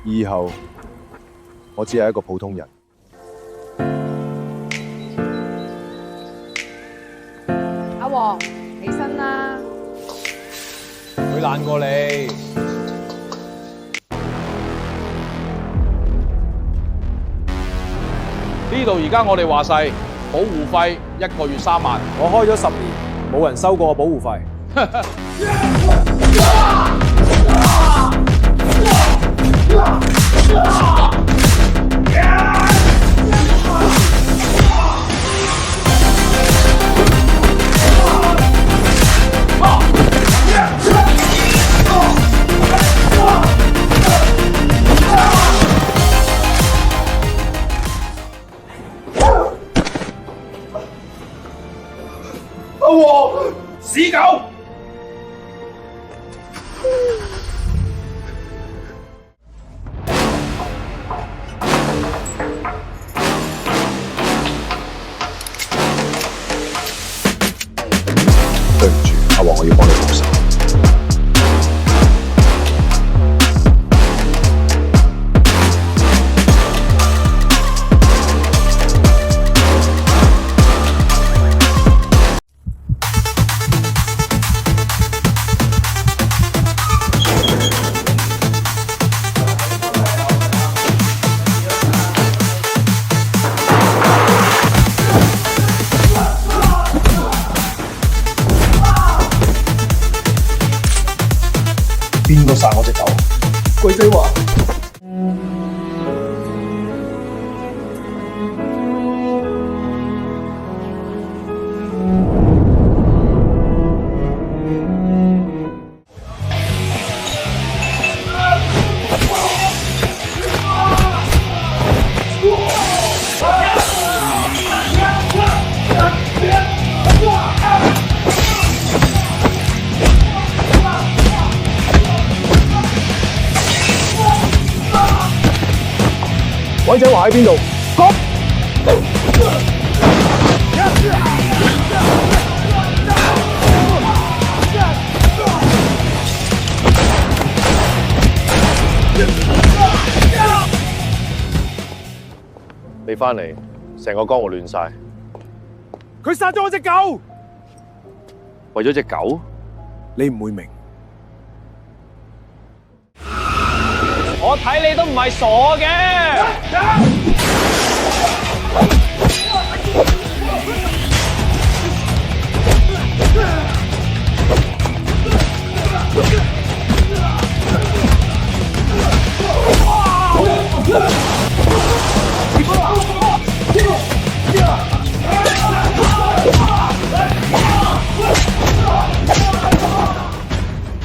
以後我只係一個普通人。阿黃，起身啦！佢懶過你。呢度而家我哋話晒，保護費1個月3萬。我開咗10年，冇人收過我保護費。阿黃，屎狗！對唔住，阿黃，我要幫你報仇。邊個殺我隻狗？鬼仔話：鬼仔話喺邊度？講！你翻嚟，成個江湖亂晒。佢殺咗我隻狗！為咗隻狗，你唔會明。我睇你都唔係傻嘅。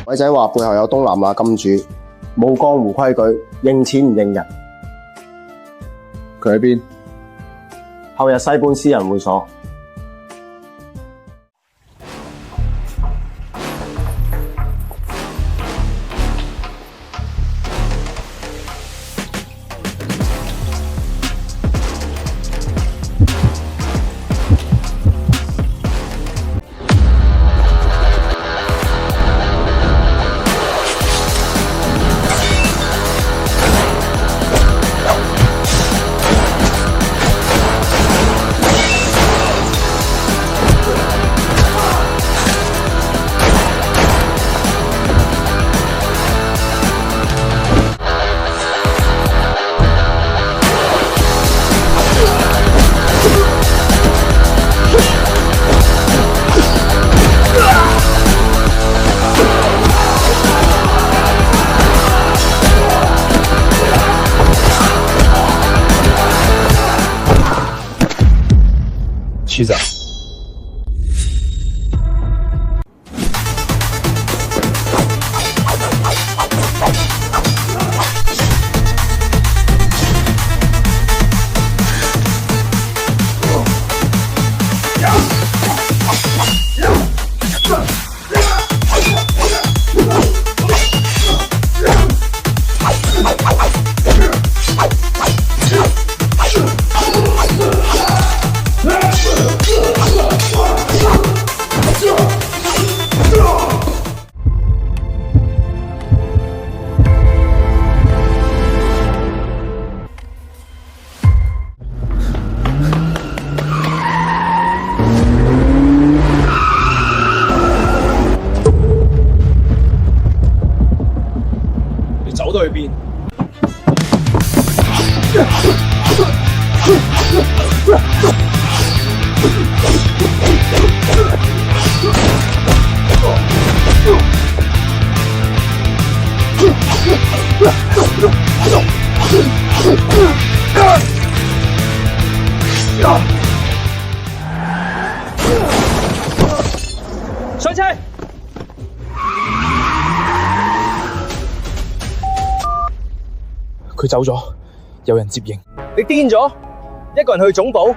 鬼仔話背後有東南亞金主，冇江湖規矩，認錢唔認人。佢喺邊？後日西半私人會所。黐線！上車！佢走咗，有人接應。你癲咗？一個人去總部？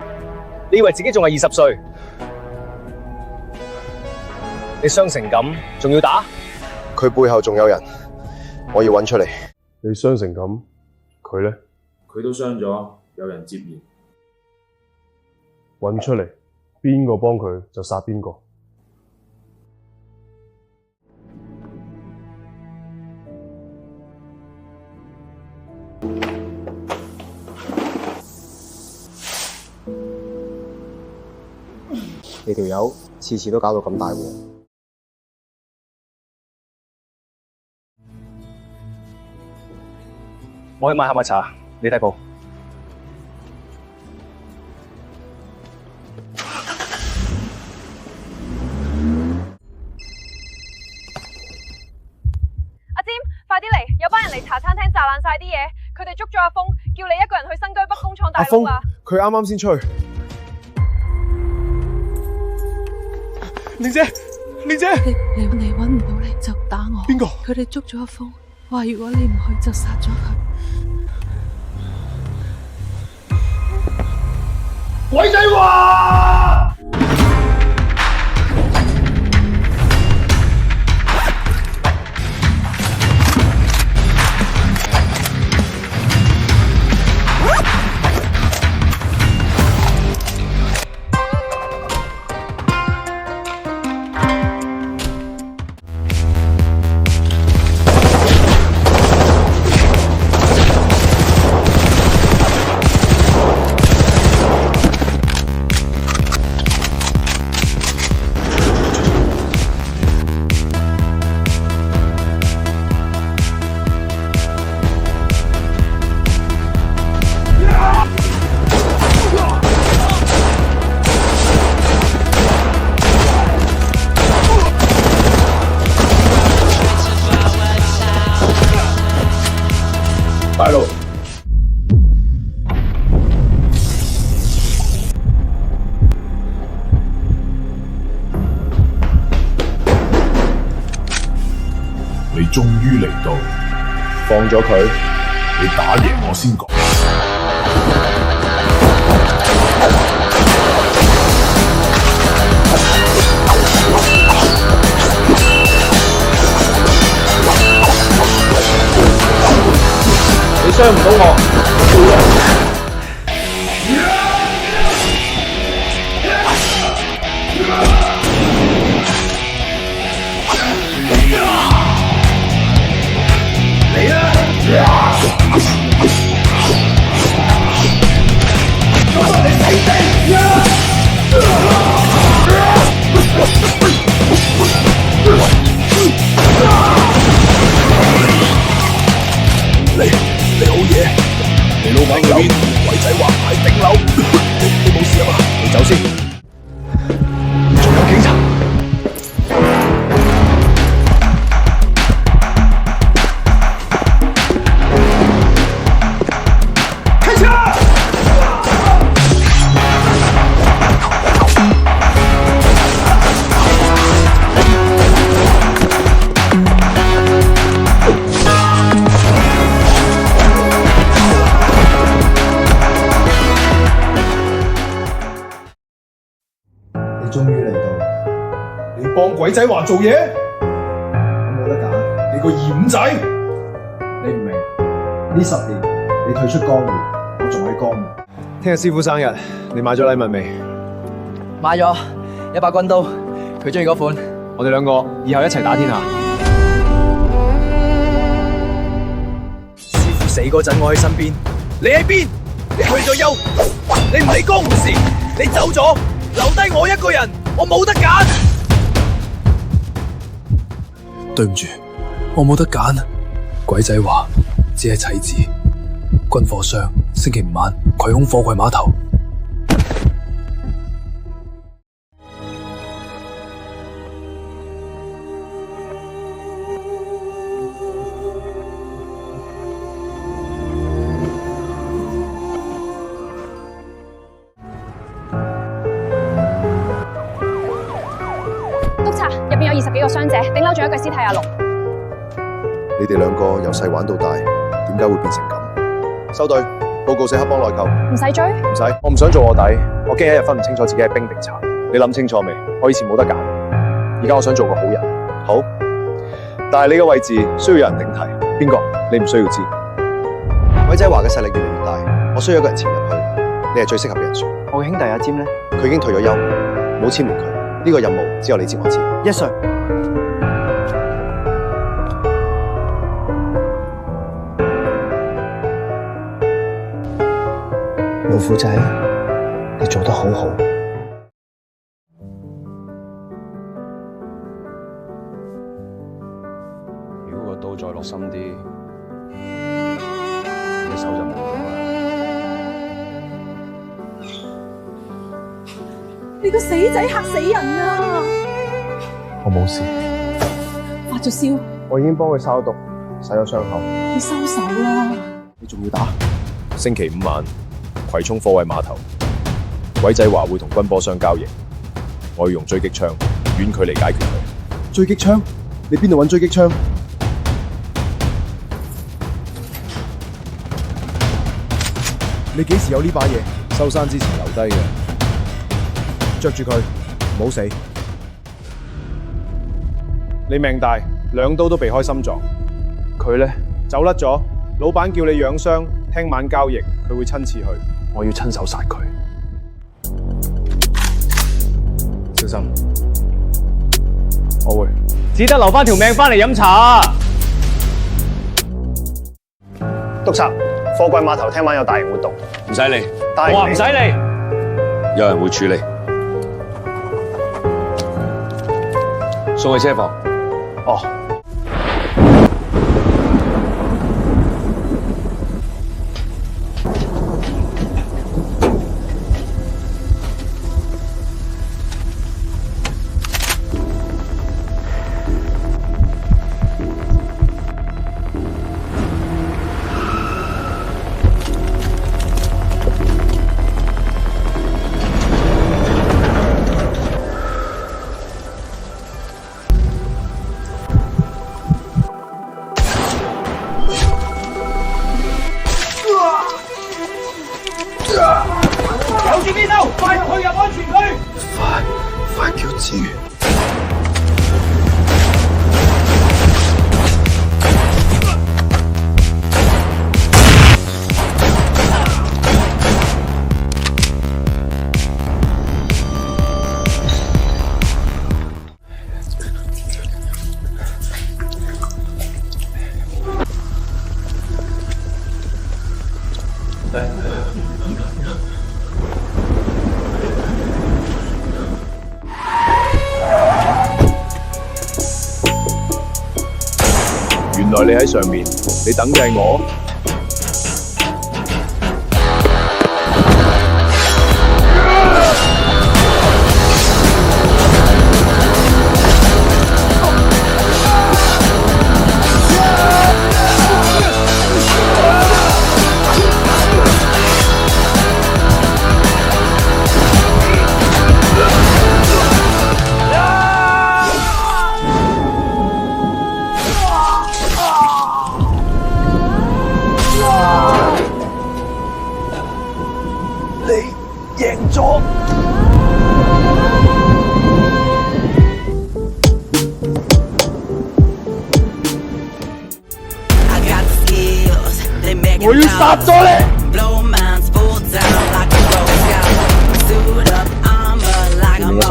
你以為自己仲係20歲？你傷成咁，仲要打？佢背後仲有人，我要揾出嚟。你傷成咁，佢呢？佢都傷咗，有人接應。揾出嚟，邊個幫佢就殺邊個。你條友次次都搞到咁大鑊。我去買下午茶，你睇鋪。阿占，快啲嚟！有班人嚟茶餐廳炸爛晒啲嘢，佢哋捉咗阿峰，叫你一個人去新居北工廠大佬啊！佢啱啱先出去。玲姐，玲姐，你揾唔到你就打我。邊個？佢哋捉咗阿峰，話如果你唔去就殺咗佢。鬼仔話！大佬，你終於嚟到，放咗佢，你打贏我先講。你傷唔到我。你好嘢，你老闆嗰邊鬼仔話喺頂樓，你冇事啊嘛？你走先，仲有警察。開槍！你終於嚟到，你幫鬼仔話做嘢，冇得揀。你個二五仔，你唔明？呢10年你退出江湖，我仲喺江湖。聽日師傅生日，你買咗禮物未？買咗一把軍刀，佢中意嗰款。我哋兩個以後一齊打天下。師傅死嗰陣，我喺身邊。你喺邊？你退咗休，你唔理江湖事，你走咗，留低我一個人，我冇得揀。對唔住，我冇得揀。鬼仔話只係棋子。軍火商星期5晚葵涌貨櫃碼頭。20幾個傷者，頂樓仲有一具屍體阿龍。你哋兩個由細玩到大，點解會變成咁？收隊，報告社黑幫內疚。唔使追，唔使，我唔想做卧底，我驚一日分唔清楚自己係兵定賊。你諗清楚未？我以前冇得揀，而家我想做個好人。好，但係你嘅位置需要有人頂替，邊個？你唔需要知。鬼仔華嘅勢力越嚟越大，我需要一個人潛入去，你係最適合嘅人選。我嘅兄弟阿占呢？佢已經退咗休，冇簽聯佢。呢個任務只有你接我接。Yes sir。老虎仔，你做得好好。如果個刀再落深啲，你手就冇咗啦。你個死仔嚇死人啊！我冇事，發咗燒，我已經幫佢消毒，洗咗傷口。你收手啦！你仲要打？星期5晚，葵涌貨櫃碼頭，鬼仔華會同軍波商交易，我要用狙擊槍遠距離解決佢。狙擊槍？你邊度揾狙擊槍？你幾時有呢把嘢？收山之前留低嘅，着住佢，唔好死。你命大，2刀都避開心臟。佢咧走甩咗，老闆叫你養傷，聽晚交易，佢會親自去。我要親手殺佢。小心，我會。只得留翻條命翻嚟飲茶。督察，貨櫃碼頭聽晚有大型活動，唔使理，我話唔使理。有人會處理。送去車房。哦。有住邊度？快退入安全區！快叫支援！原來你喺上面，你等嘅係我。贏咗。我要殺咗你！見唔見到